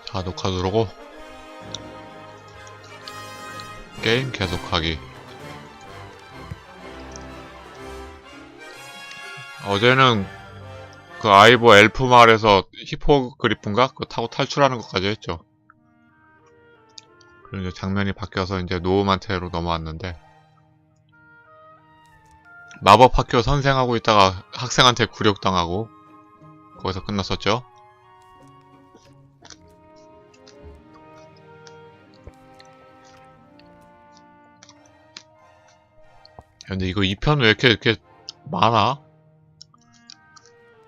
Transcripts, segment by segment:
자, 녹화 누르고 게임 계속하기. 어제는 그 아이보 엘프 마을에서 히포그리프인가? 그거 타고 탈출하는 것까지 했죠. 그리고 이제 장면이 바뀌어서 이제 노음한테로 넘어왔는데, 마법학교 선생하고 있다가 학생한테 굴욕당하고 거기서 끝났었죠. 근데 이거 2편 왜 이렇게 많아?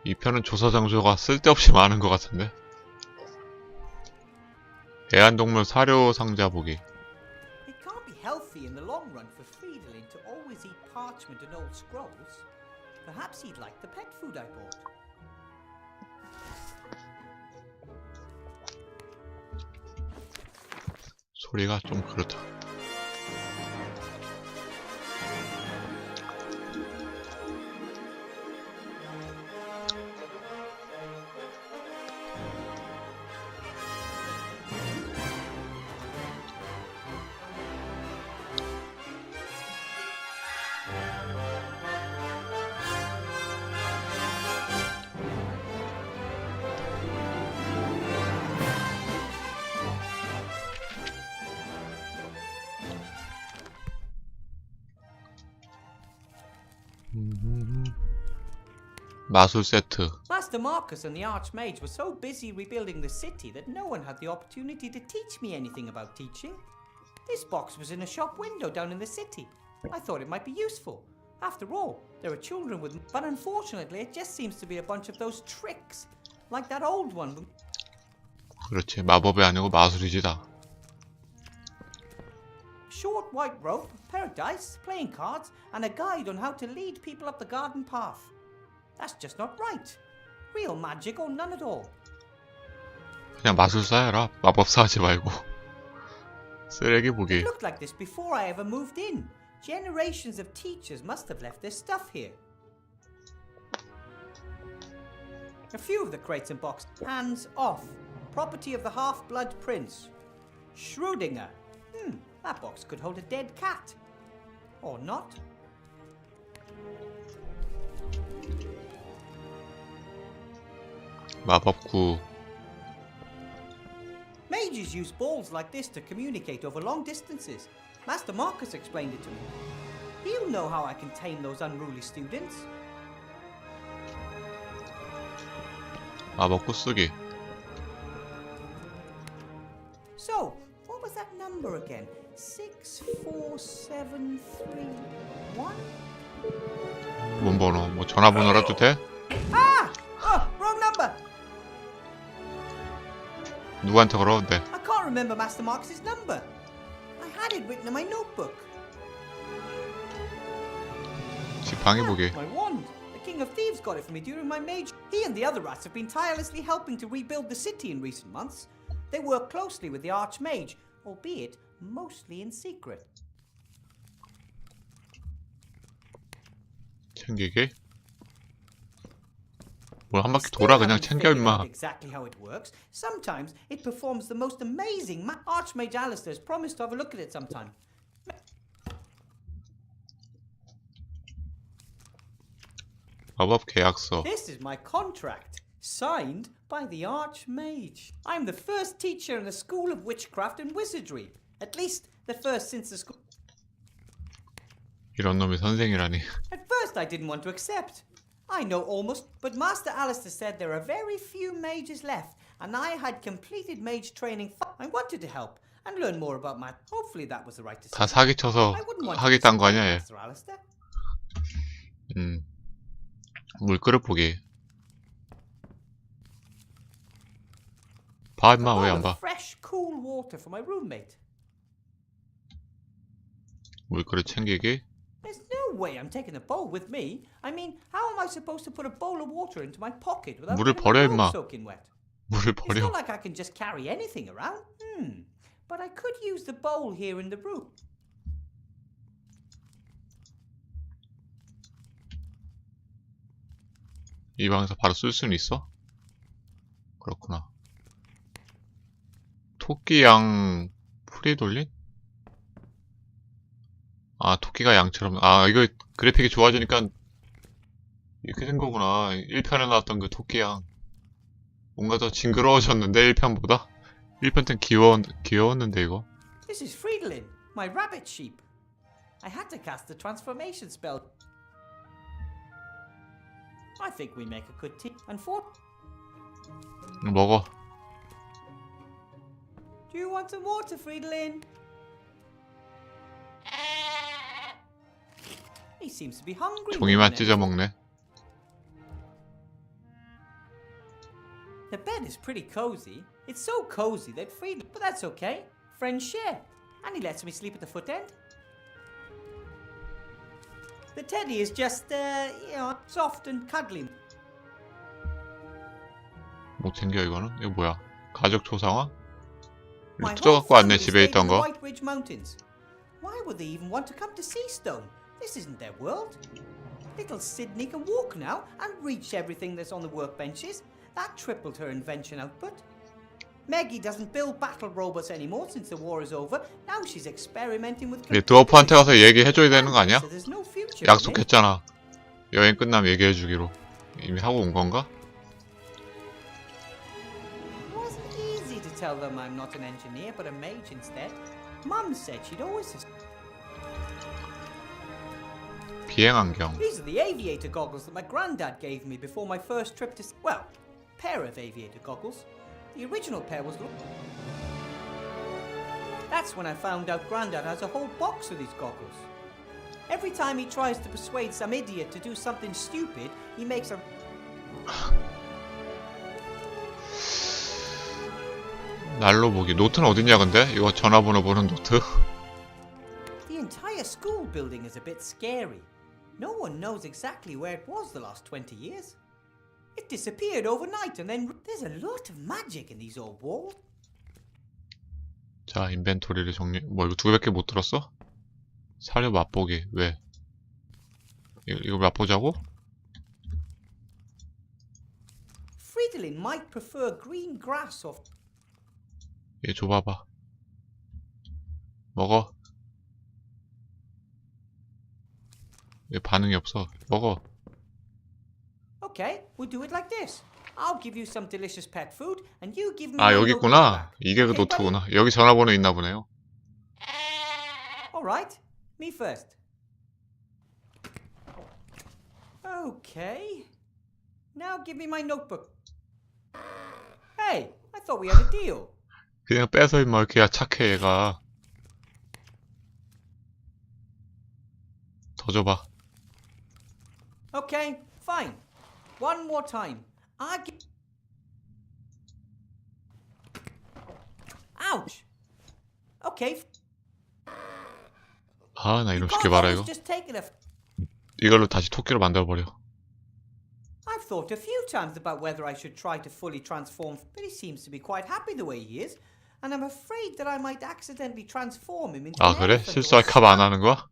2편은 조사 장소가 쓸데없이 많은 것 같은데. 애완동물 사료 상자 보기. It can't be healthy in the long run for Friedlin to always eat parchment and old scrolls. Perhaps he'd like the pet food I bought. 소리가 좀 그렇다. 마술 세트. Master Marcus and the Archmage were so busy rebuilding the city that no one had the opportunity to teach me anything about teaching. This box was in a shop window down in the city. I thought it might be useful. After all, there are children with... But unfortunately, it just seems to be a bunch of those tricks. Like that old one. 그렇지, 마법이 아니고 마술이지다. Short white rope, pair of dice, playing cards, and a guide on how to lead people up the garden path. That's just not right. Real magic or none at all. 그냥 마술사 해라. 마법사 하지 말고. 쓰레기 보기. It looked like this before I ever moved in. Generations of teachers must have left their stuff here. A few of the crates and boxes. Hands off. Property of the half-blood prince. Schrödinger. That box could hold a dead cat. Or not. 마법구. Mages use balls like this to communicate over long distances. Master Marcus explained it to me. He'll know how I can tame those unruly students. 마법구 쓰기. So, what was that number again? 64731? 뭔 번호? 뭐 전화번호라도 돼? Ah! Oh, wrong number! 누구한테 걸었는데? I can't remember Master Marcus's number. I had it written in my notebook. 지팡이 보기. My wand. The King of Thieves got it for me during my mage. He and the other rats have been tirelessly helping to rebuild the city in recent months. They work closely with the Archmage, albeit mostly in secret. 챙기기? 뭘 한 바퀴 돌아 그냥 챙겨 임마. Exactly how it works. Sometimes it performs the most amazing. Archmage Alistair has promised to have a look at it sometime. 마법 계약서. This is my contract, signed by the Archmage. I'm the first teacher in the School of Witchcraft and Wizardry. At least the first since the school. 이런 놈이 선생이라니. At first I didn't want to accept. I know almost, but Master Alistair said there are very few mages left, and I had completed mage training. I wanted to help and learn more about my... Hopefully that was the right decision. 다 사기쳐서 I wouldn't want to 하겠다는 거 아니야 얘. Master Alistair. 물그릇 보기. 봐 임마 왜 안 봐? Fresh, cool water for my roommate. 물그릇 챙기기. There's no way I'm taking a bowl with me. I mean, how am I supposed to put a bowl of water into my pocket without 물을 getting 버려, my 임마. robe soaking wet? 물을 It's 버려. not like I can just carry anything around. But I could use the bowl here in the room. 이 방에서 바로 쓸 수는 있어? 그렇구나. 토끼 양 프리돌린? 아, 토끼가 양처럼. 아, 이거 그래픽이 좋아지니까 이렇게 된 거구나. 1편에 나왔던 그 토끼 양. 뭔가 더 징그러워졌는데, 1편보다? 1편 땐 귀여웠는데, 이거. This is Fridolin, my rabbit sheep. I had to cast the transformation spell. I think we make a good team. And for 먹어. do you want some water, Fridolin? He seems to be hungry. 종이만 찢어 먹네. The bed is pretty cozy. It's so cozy that Fridolin, but that's okay. Friends share, and he lets me sleep at the foot end. The teddy is just, soft and cuddly. 못 챙겨, 이거는? 이거 뭐야? 가족 초상화? My 뜯어 whole 갖고 왔네, family 집에 stayed 있던 in the 거. White Ridge Mountains. Why would they even want to come to Seastone? This isn't their world. Little Sydney can walk now and reach everything that's on the workbenches. That tripled her invention output. Meggie doesn't build battle robots anymore since the war is over. Now she's experimenting with 얘 드워프한테 가서 얘기해줘야 되는 거 아니야? So there's no future in it. 약속했잖아. 여행 끝나면 얘기해주기로. 이미 하고 온 건가? It wasn't easy to tell them I'm not an engineer but a mage instead. Mum said she'd always... 비행안경. These are the aviator goggles that my granddad gave me before my first trip to... Well, pair of aviator goggles. The original pair was... That's when I found out Grandad has a whole box of these goggles. Every time he tries to persuade some idiot to do something stupid, he makes a... 날로 보기. 노트는 어딨냐 근데? 이거 전화번호 보는 노트? The entire school building is a bit scary. No one knows exactly where it was the last 20 years. It disappeared overnight and then... There's a lot of magic in these old walls. 자, 인벤토리를 정리... 뭐 이거 2개밖에 못 들었어? 사료 맛보기. 왜? 이거 맛보자고? Fridolin might prefer green grass or... 얘 줘봐봐. 먹어. 얘 반응이 없어. 먹어. Okay, we'll do it like this. I'll give you some delicious pet food, and you give me. 아, my 여기 notebook 있구나. back. 이게 그 Okay, 노트구나. 여기 전화번호 있나 보네요. buddy? All right, me first. Okay. Now give me my notebook. Hey, I thought we had a deal. 그냥 빼서 임마 이렇게 착해 얘가. 더 줘봐. Okay, fine. One more time. I give. Ouch. Okay. 아, 나 You 이런 can't 쉽게 봐라 always 이거. just take it a. 이걸로 다시 토끼로 만들어버려. I've thought a few times about whether I should try to fully transform, but he seems to be quite happy the way he is, and I'm afraid that I might accidentally transform him into 아, an 그래? elephant or a 실수할까봐 안 stag. 하는 거야?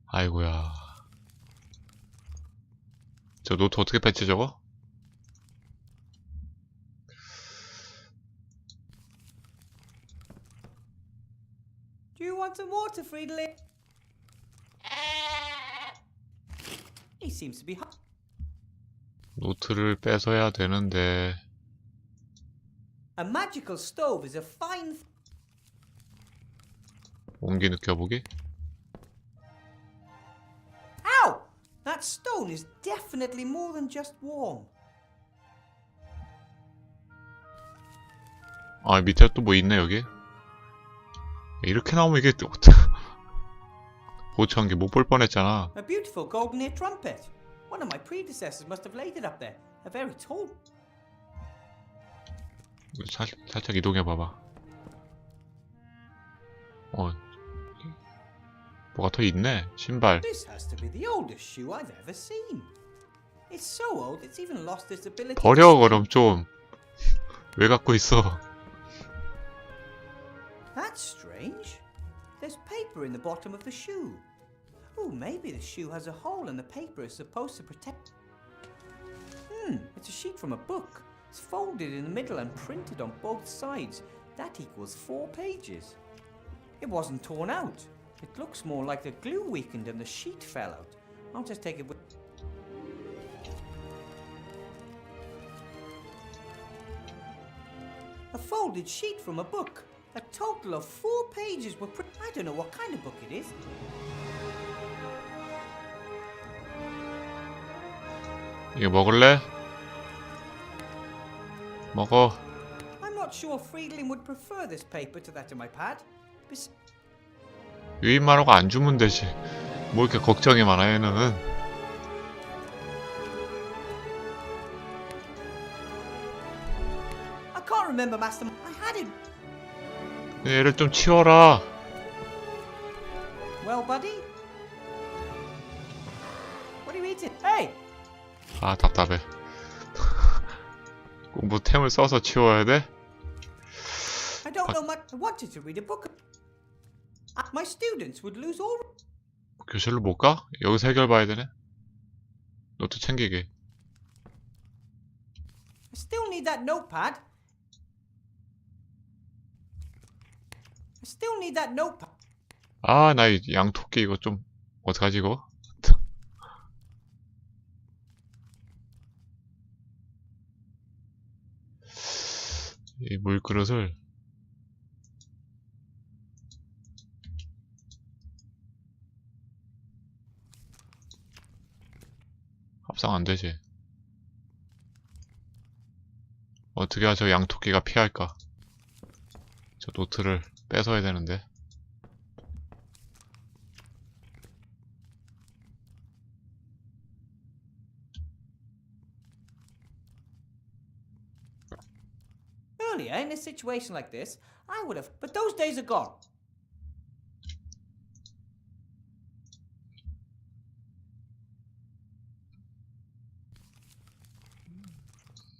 아이고야. 저 노트 어떻게 뺐지 저거? Do you want some water, Fridolin? He seems to be. 노트를 뺏어야 되는데. A magical stove is a fine. 온기 느껴보기? Ow! That stone is definitely more than just warm. 아, 밑에 또 뭐 있네 여기? 이렇게 나오면 이게 어떡... 보청기 못 볼 뻔했잖아. A beautiful golden ear trumpet. One of my predecessors must have laid it up there. A very tall. 살짝 이동해봐봐. 뭐가 더 있네. 신발. This has to be the oldest shoe I've ever seen. It's so old it's even lost its ability. 버려 그럼 좀. 왜 갖고 있어? That's strange. There's paper in the bottom of the shoe. Oh, maybe the shoe has a hole and the paper is supposed to protect. It's a sheet from a book. It's folded in the middle and printed on both sides. That equals 4 pages. It wasn't torn out. It looks more like the glue weakened and the sheet fell out. I'll just take it with... A folded sheet from a book. A total of 4 pages were I don't know what kind of book it is. 이거 먹을래? 먹어. I'm not sure Friedlin would prefer this paper to that of my pad. 유인마라고 안 주면 되지. 뭐 이렇게 걱정이 많아 얘는. I can't remember, Master. I had him. 얘를 좀 치워라. Well, buddy? What are you eating? Hey! 아 답답해. 꼭 뭐 템을 써서 치워야 돼? I don't know much. I wanted to read a book. My students would lose all... 교실로 못 가? 여기서 해결 봐야 되네. 노트 챙기게. I still need that notepad. I still need that notepad. 아, 나 이 양토끼 이거 좀 어떡하지 이거? 이 물그릇을 합상 안 되지. 어떻게 해야 저 양토끼가 피할까? 저 노트를 뺏어야 되는데. Earlier, in a situation like this, I would have... But those days are gone.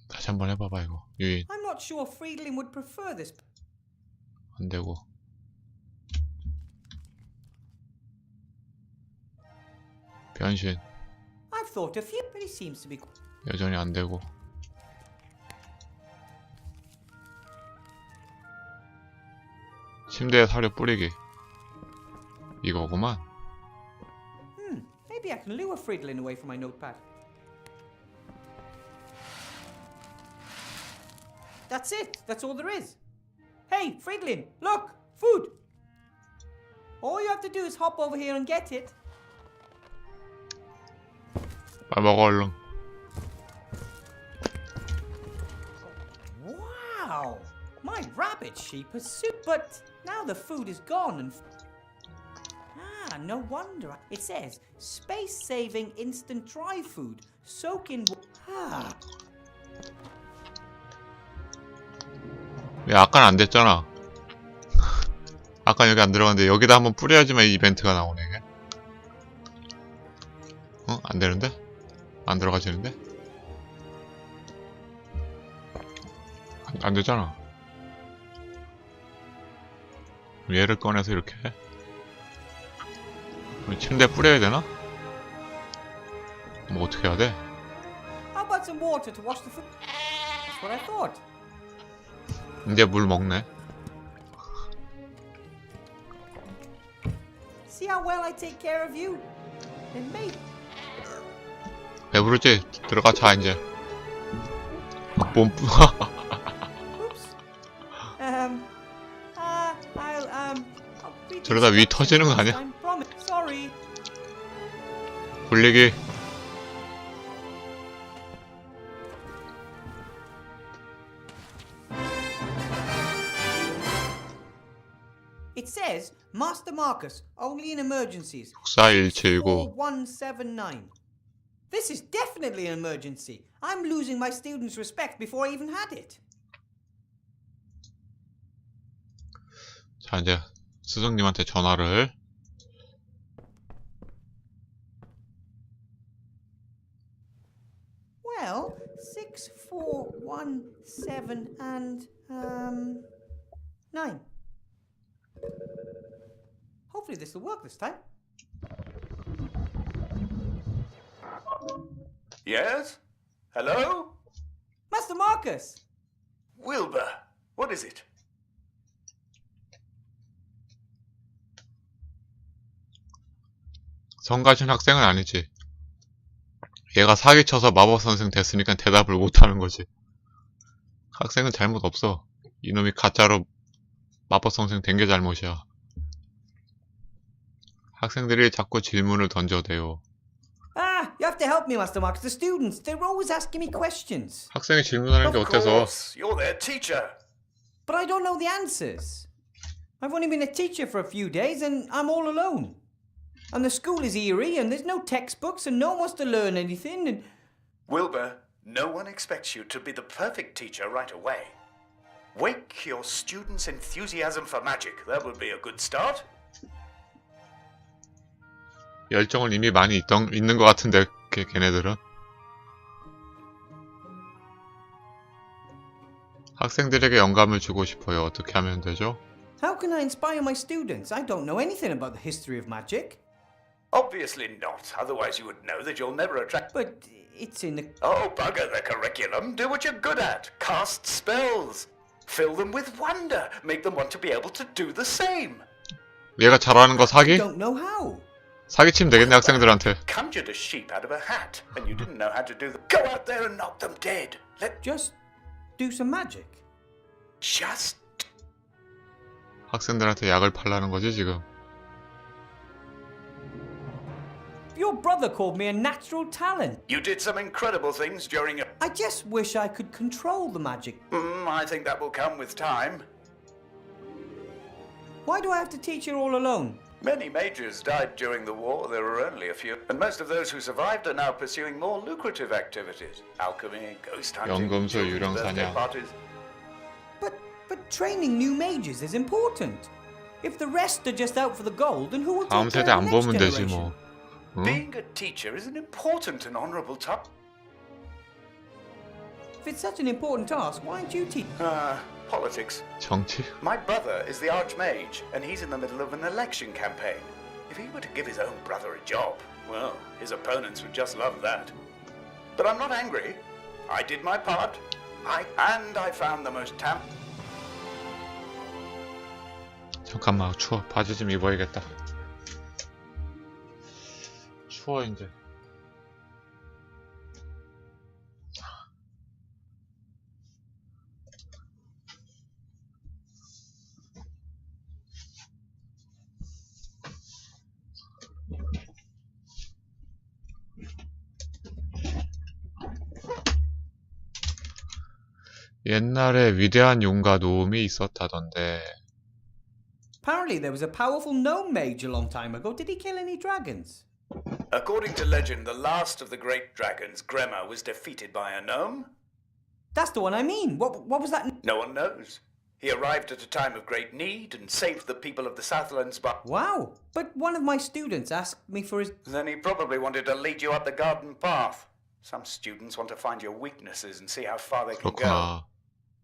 다시 한번 해봐봐 이거. 유인 I'm not sure Friedlin would prefer this. 안 되고. 변신 I've thought of you, but he seems to be... 여전히 안 되고. 침대에 사료 뿌리기. 이거구만. Maybe I can lure Friedlin away from my notepad. That's it. That's all there is. Hey, Friedlin, look! Food! All you have to do is hop over here and get it. 빨리 먹어 얼른. Wow! My rabbit sheep has soup, but now the food is gone and... no wonder. It says, space-saving instant dry food. Soak in... 야, 아까는 안 됐잖아. 아까 여기 안 들어갔는데 여기다 한번 뿌려야지만 이 이벤트가 나오네 이게. 어? 안 되는데? 안 들어가지는데? 안 되잖아. 얘를 꺼내서 이렇게 해? 침대에 뿌려야 되나? 뭐 어떻게 해야 돼? How about some water to wash the food? That's what I thought. 이제 물 먹네. See how well I take care of you? And me. 배부르지? 들어가 자 이제. 몸 Oops. I'll 저러다 위 터지는 거 아니야? Sorry. 굴리기. It says, Master Marcus, only in emergencies. 64179. 4179. This is definitely an emergency. I'm losing my students' respect before I even had it. 자 이제 스승님한테 전화를. Well, 6417 and 9. Hopefully this will work this time. Yes? Hello? Master Marcus! Wilbur, what is it? 성가신 학생은 아니지. 얘가 사기쳐서 마법선생 됐으니까 대답을 못하는 거지. 학생은 잘못 없어. 이놈이 가짜로 마법선생 된 게 잘못이야. 학생들이 자꾸 질문을 던져대요. Ah, you have to help me, Master Marcus. The students, they're always asking me questions. 학생이 질문하는 게 Of 어때서? course, you're their teacher. But I don't know the answers. I've only been a teacher for a few days and I'm all alone. And the school is eerie and there's no textbooks and no one wants to learn anything and... Wilbur, no one expects you to be the perfect teacher right away. Wake your students' enthusiasm for magic. That would be a good start. 열정은 이미 많이 있는 것 같은데 걔네들은. 학생들에게 영감을 주고 싶어요. 어떻게 하면 되죠? How can I inspire my students? I don't know anything about the history of magic. Obviously not. Otherwise you would know that you'll never attract... But it's in the... Oh, bugger the curriculum. Do what you're good at. Cast spells. Fill them with wonder. Make them want to be able to do the same. 얘가 잘하는 거 I 사기? don't know how. 사기치면 되겠네 학생들한테. Conjured a sheep out of a hat, and you didn't know how to do that. Go out there and knock them dead. Just do some magic. Just... 학생들한테 약을 팔라는 거지 지금. Your brother called me a natural talent. You did some incredible things during your... I just wish I could control the magic. I think that will come with time. Why do I have to teach her all alone? Many mages died during the war. There were only a few. And most of those who survived are now pursuing more lucrative activities. Alchemy, ghost hunting, 연금술, children's birthday 유령사냥. parties. But training new mages is important. If the rest are just out for the gold, then who will 다음 take 세대 care of 안 the next 보면 되지 generation? 뭐. 응? Being a teacher is an important and honorable task. If it's such an important task, why aren't you teach? Politics. 정치? My brother is the Archmage, and he's in the middle of an election campaign. If he were to give his own brother a job, well, his opponents would just love that. But I'm not angry. I did my part. I found the most 잠깐만 추워. 바지 좀 입어야겠다. 추워 이제. 옛날에 위대한 용과 노움이 있었다던데. Apparently there was a powerful gnome mage a long time ago. Did he kill any dragons? According to legend, the last of the great dragons, Gremma, was defeated by a gnome. That's the one I mean. What was that? No one knows. He arrived at a time of great need and saved the people of the Southlands, but... Wow. But one of my students asked me for his... Then he probably wanted to lead you up the garden path. Some students want to find your weaknesses and see how far they can go. 그렇구나.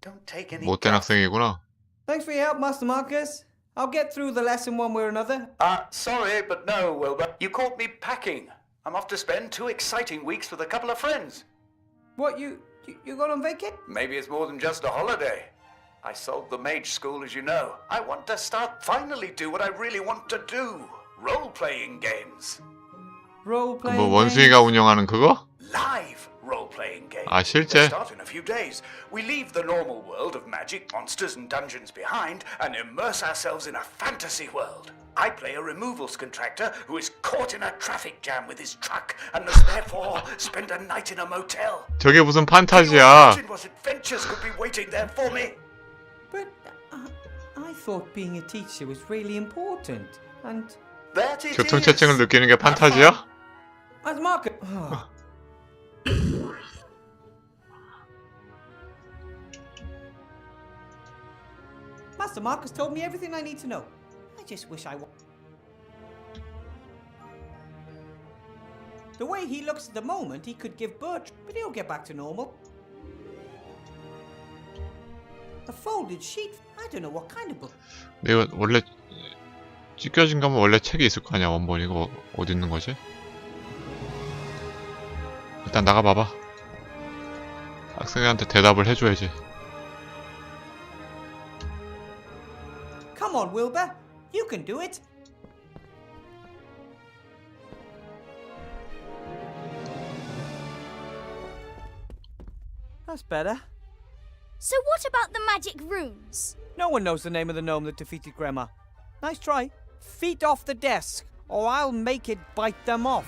Don't take any 못된 guff. 학생이구나. Thanks for your help, Master Marcus. I'll get through the lesson one way or another. Sorry, but no, Wilbur. You caught me packing. I'm off to spend 2 exciting weeks with a couple of friends. What, you going on vacay? Maybe it's more than just a holiday. I sold the mage school, as you know. I want to finally do what I really want to do. Role-playing games. Role-playing 뭐 원숭이가 운영하는 그거? Live role-playing games. 아, 실제? They start in a few days. We leave the normal world of magic, monsters and dungeons behind and immerse ourselves in a fantasy world. I play a removals contractor who is caught in a traffic jam with his truck and must therefore spend a night in a motel. 저게 무슨 Can you 판타지야. imagine what adventures could be waiting there for me? But I thought being a teacher was really important. And... That it 교통체증을 is. 느끼는 게 판타지야? As Marcus... Master Marcus told me everything I need to know. I just wish I... The way he looks at the moment, he could give birth, but he'll get back to normal. A folded sheet? I don't know what kind of book. 내가 원래 찢겨진 거면 원래 책이 있을 거 아니야. 원본 이거 어디 있는 거지? 일단 나가봐봐. 학생한테 대답을 해줘야지. Come on, Wilbur. You can do it. That's better. So what about the magic runes? No one knows the name of the gnome that defeated Grandma. Nice try. Feet off the desk, or I'll make it bite them off.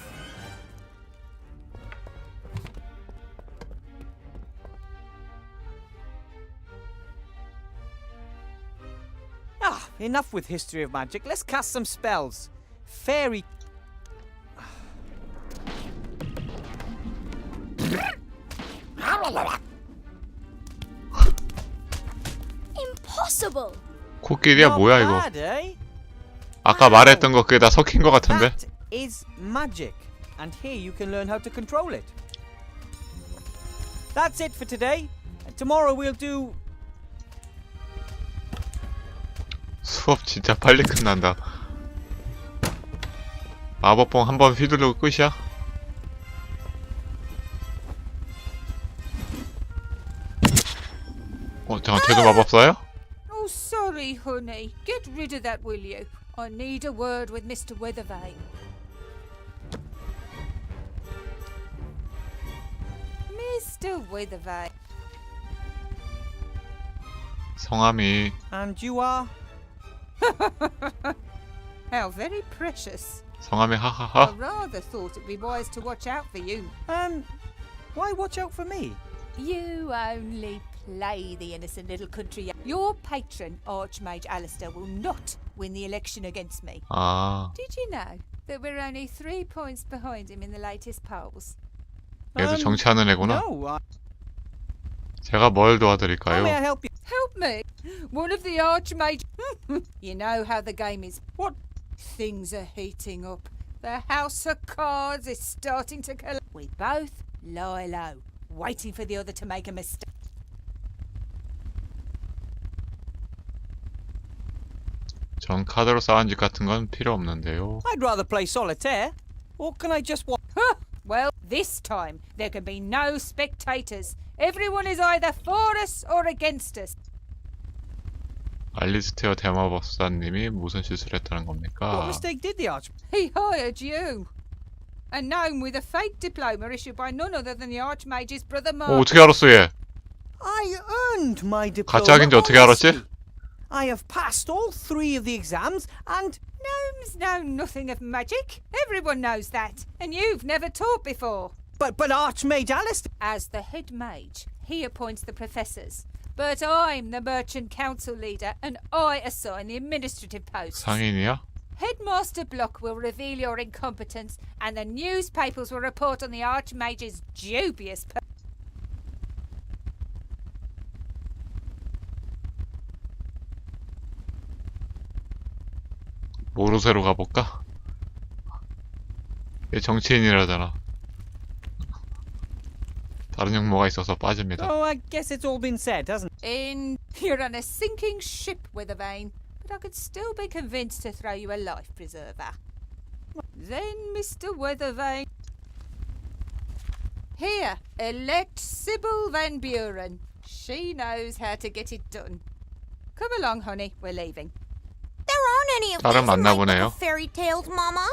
Ah, enough with history of magic. Let's cast some spells. Fairy... Impossible! 코끼리야 Not 뭐야 이거? bad, eh? 아까 말했던 거 그게 다 섞인 거 같은데? That is magic, and here you can learn how to control it. That's it for today. Tomorrow we'll do... 수업 진짜 빨리 끝난다. 마법봉 한번 휘두르고 끝이야? 잠깐 쟤도 마법사야? Oh, sorry, honey. Get rid of that, will you? I need a word with Mr. Weathervane. Mr. Weathervane. 성함이 And you are... How very precious. 성함이 I 하하하? rather thought it'd be wise to watch out for you. Why watch out for me? You only play the innocent little country. Your patron, Archmage Alistair, will not win the election against me. 아, Did you know that we're only 3 points behind him in the latest polls? 얘도 정치하는 애구나. No, 제가 뭘 how 도와드릴까요? may I help you? Help me! One of the Archmage... You know how the game is. What? Things are heating up. The House of Cards is starting to collapse. We both lie low, waiting for the other to make a mistake. 전 카드로 쌓은 집 같은 건 필요 없는데요. I'd rather play solitaire. Or can I just watch? Huh! Well, this time there can be no spectators. Everyone is either for us or against us. 알리스테어 대마법사님이 무슨 실수를 했다는 What 겁니까? mistake did the arch... He hired you. A gnome with a fake diploma issued by none other than the Archmage's brother Mark. 어떻게 알았어 얘? I earned my diploma. 가짜 학인지 어떻게 알았지? honestly. I have passed all 3 of the exams and... Gnomes know nothing of magic. Everyone knows that. And you've never taught before. But Archmage Alistair... As the head mage, he appoints the professors. But I'm the merchant council leader and I assign the administrative posts. 상인이야? Headmaster Block will reveal your incompetence and the newspapers will report on the Archmage's dubious... 모로세로 가볼까? 얘 정치인이라잖아. 다른 용모가 있어서 빠집니다. Oh, I guess it's all been said, hasn't it? In you're on a sinking ship with a vein, but I could still be convinced to throw you a life preserver. Then, Mr. Weathervane. Here, elect Sybil Van Buren. She knows how to get it done. Come along, honey. We're leaving. There aren't any of 딸은 these in 맞나 my book 보네요. of fairy tales, Mama.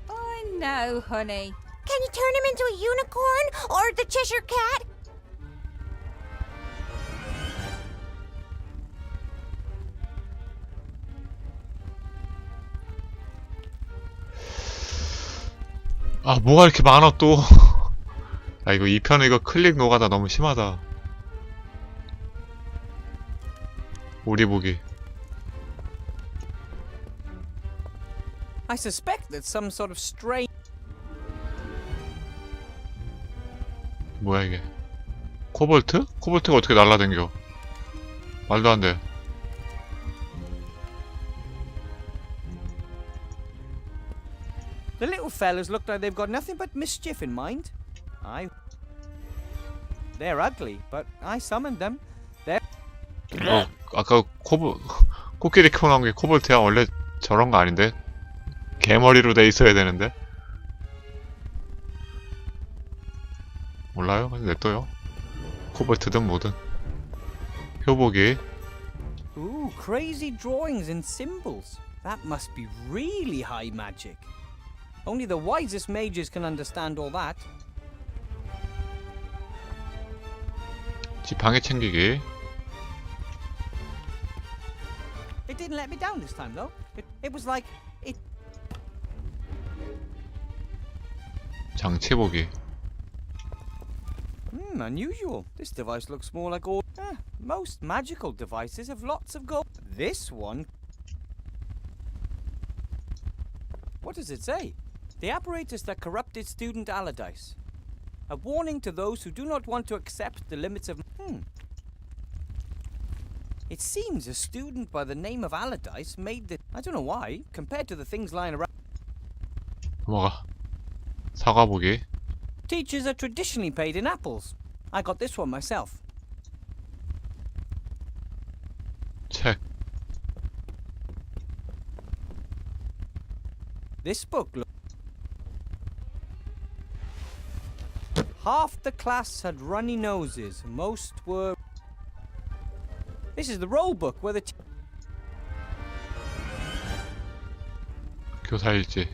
I know, honey. Can you turn him into a unicorn or the Cheshire Cat? 아, 뭐가 이렇게 많아 또. 아, 이거 2편 이거 클릭 노가다 너무 심하다. 우리 보기. I suspect that some sort of strange... 뭐야 이게? 코볼트? 코볼트가 어떻게 날라댕겨? 말도 안 돼. The little fellas look like they've got nothing but mischief in mind. They're ugly, but I summoned them. 아까 코끼리 키워나온 게 코볼트야? 원래 저런 거 아닌데? 개머리로 돼 있어야 되는데? 몰라요? 그냥 냅둬요. 코볼트든 뭐든. 효보기. Ooh, crazy drawings and symbols. That must be really high magic. Only the wisest mages can understand all that. 지팡이 챙기기. It didn't let me down this time, though. It was like it. 장치 보기. Unusual. This device looks more like all. Most magical devices have lots of gold. This one. What does it say? The apparatus that corrupted student Allardyce. A warning to those who do not want to accept the limits of. It seems a student by the name of Allardyce made the. I don't know why, compared to the things lying around. 넘어가. 사과 보기. Teachers are traditionally paid in apples. I got this one myself. 책. This book. Half the class had runny noses. Most were. This is the roll book where the. 교사 일지.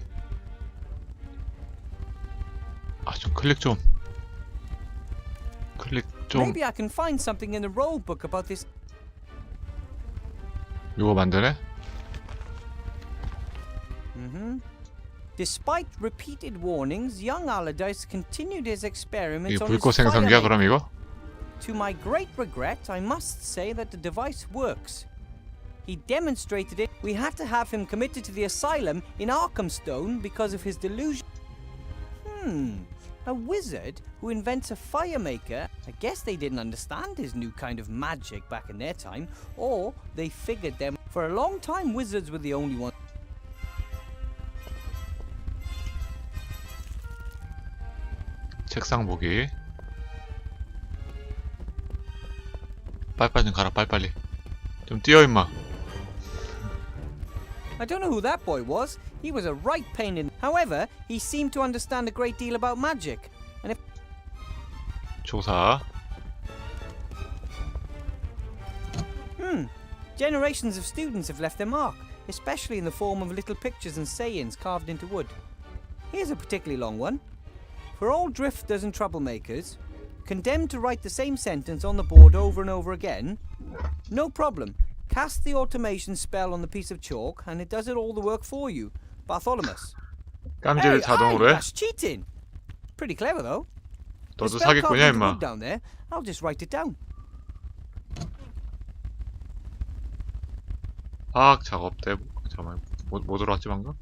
아, 좀 클릭 좀. 클릭 좀. Maybe I can find something in the roll book about this. 이거 만드네? Despite repeated warnings, young Allardyce continued his experiments 이게 on his 불꽃 생성기야 fire 그럼 이거? To my great regret, I must say that the device works. He demonstrated it. We had to have him committed to the asylum in Arkhamstone because of his delusion. A wizard who invents a fire maker. I guess they didn't understand his new kind of magic back in their time, or they figured them. For a long time, wizards were the only ones. 책상 보기. 빨빨 좀 가라 빨빨리. 좀 뛰어 임마. I don't know who that boy was. He was a right pain in. However, he seemed to understand a great deal about magic. And if 조사. generations of students have left their mark, especially in the form of little pictures and sayings carved into wood. Here's a particularly long one. For all drifters and troublemakers, condemned to write the same sentence on the board over and over again, no problem. Cast the automation spell on the piece of chalk and it does it all the work for you. Bartholomew. 깜지를 자동으로 해? That's cheating. Pretty clever though. The 너도 spell carved 사기꾼이야 into 임마. wood down there. I'll just write it down. 화학 작업대. 잠깐만. 뭐 들어왔지 방금?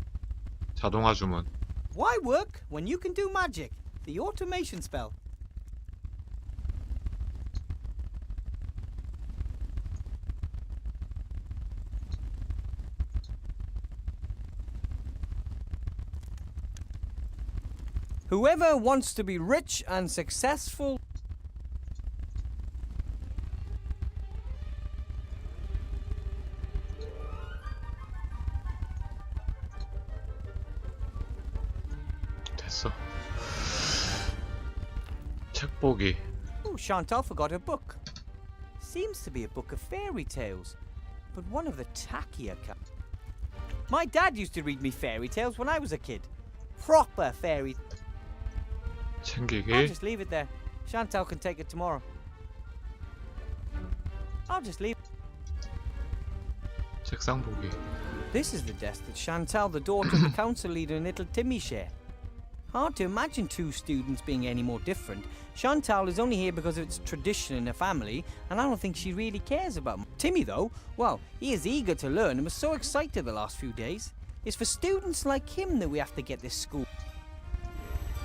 자동화 주문. Why work when you can do magic? The automation spell. Whoever wants to be rich and successful. 됐어. 책 보기. Oh, Chantal forgot her book. Seems to be a book of fairy tales, but one of the tackier kind. My dad used to read me fairy tales when I was a kid. Proper fairy. I'll 챙기기. just leave it there. Chantal can take it tomorrow. I'll just leave. 책상 보기. This is the desk that Chantal, the daughter of the council leader, and little Timmy share. Hard to imagine two students being any more different. Chantal is only here because of its tradition in her family, and I don't think she really cares about Timmy, though. Well, he is eager to learn and was so excited the last few days. It's for students like him that we have to get this school.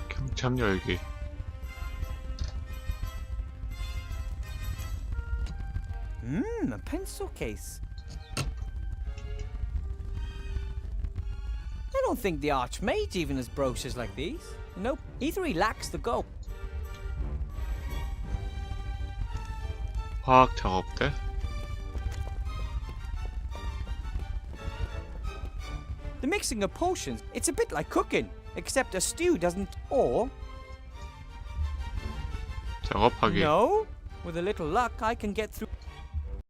경참 열기. A pencil case. I don't think the Archmage even has brochures like these. Nope, either he lacks the gold. 화학 작업대. The mixing of potions, it's a bit like cooking, except a stew doesn't. Or, 작업하기. no, with a little luck, I can get through.